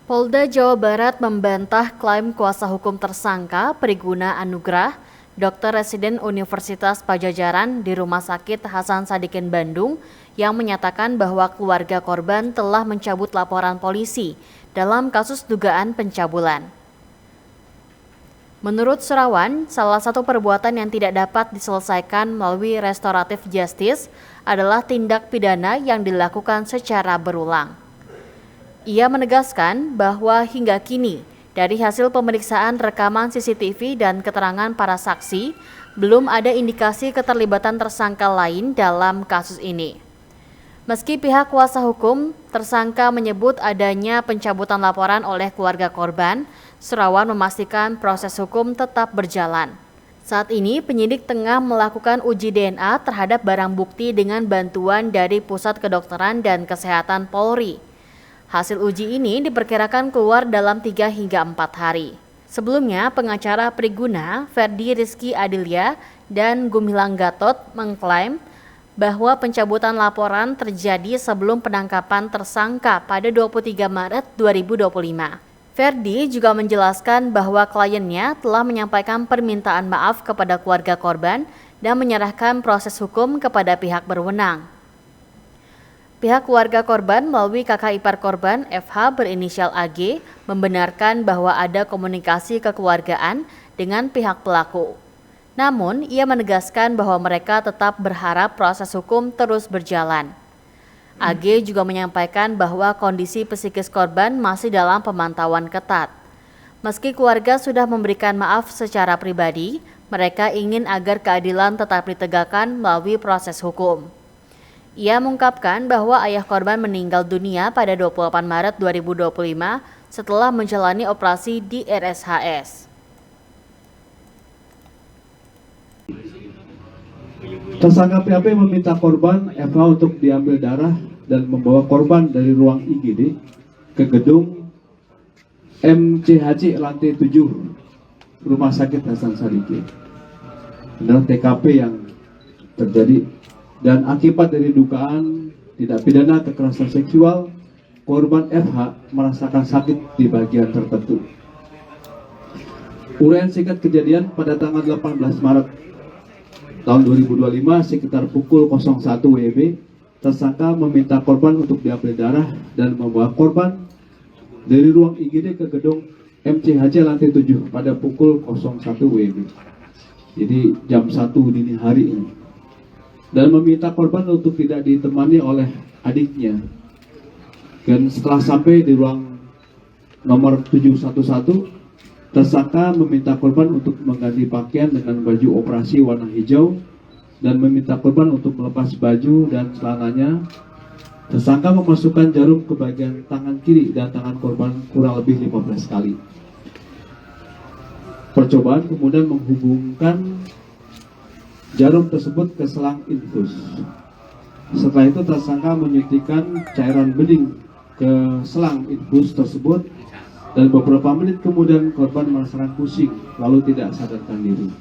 Polda Jawa Barat membantah klaim kuasa hukum tersangka Priguna Anugrah, dokter residen Universitas Padjadjaran di Rumah Sakit Hasan Sadikin Bandung, yang menyatakan bahwa keluarga korban telah mencabut laporan polisi dalam kasus dugaan pencabulan. Menurut Surawan, salah satu perbuatan yang tidak dapat diselesaikan melalui restoratif justice adalah tindak pidana yang dilakukan secara berulang. Ia menegaskan bahwa hingga kini, dari hasil pemeriksaan rekaman CCTV dan keterangan para saksi, belum ada indikasi keterlibatan tersangka lain dalam kasus ini. Meski pihak kuasa hukum tersangka menyebut adanya pencabutan laporan oleh keluarga korban, Surawan memastikan proses hukum tetap berjalan. Saat ini, penyidik tengah melakukan uji DNA terhadap barang bukti dengan bantuan dari Pusat Kedokteran dan Kesehatan Polri. Hasil uji ini diperkirakan keluar dalam 3 hingga 4 hari. Sebelumnya, pengacara Priguna, Ferdi Rizky Adilia, dan Gumilang Gatot mengklaim bahwa pencabutan laporan terjadi sebelum penangkapan tersangka pada 23 Maret 2025. Ferdi juga menjelaskan bahwa kliennya telah menyampaikan permintaan maaf kepada keluarga korban dan menyerahkan proses hukum kepada pihak berwenang. Pihak keluarga korban melalui kakak ipar korban FH berinisial AG membenarkan bahwa ada komunikasi kekeluargaan dengan pihak pelaku. Namun, ia menegaskan bahwa mereka tetap berharap proses hukum terus berjalan. AG juga menyampaikan bahwa kondisi psikis korban masih dalam pemantauan ketat. Meski keluarga sudah memberikan maaf secara pribadi, mereka ingin agar keadilan tetap ditegakkan melalui proses hukum. Ia mengungkapkan bahwa ayah korban meninggal dunia pada 28 Maret 2025 setelah menjalani operasi di RSHS. Tersangka PAP meminta korban FH untuk diambil darah dan membawa korban dari ruang IGD ke gedung MCHC lantai 7 Rumah Sakit Hasan Sadikin. Adalah TKP yang terjadi. Dan akibat dari dugaan tindak pidana kekerasan seksual, korban FH merasakan sakit di bagian tertentu. Uraian singkat kejadian pada tanggal 18 Maret tahun 2025 sekitar pukul 01 WIB, tersangka meminta korban untuk diambil darah dan membawa korban dari ruang IGD ke gedung MCHC lantai 7 pada pukul 01 WIB. Jadi jam 1 dini hari ini. Dan meminta korban untuk tidak ditemani oleh adiknya. Dan setelah sampai di ruang nomor 711, tersangka meminta korban untuk mengganti pakaian dengan baju operasi warna hijau dan meminta korban untuk melepas baju dan celananya. Tersangka memasukkan jarum ke bagian tangan kiri dan tangan korban kurang lebih 15 kali. Percobaan kemudian menghubungkan jarum tersebut ke selang infus. Setelah itu tersangka menyuntikkan cairan bening ke selang infus tersebut dan beberapa menit kemudian korban merasakan pusing lalu tidak sadarkan diri.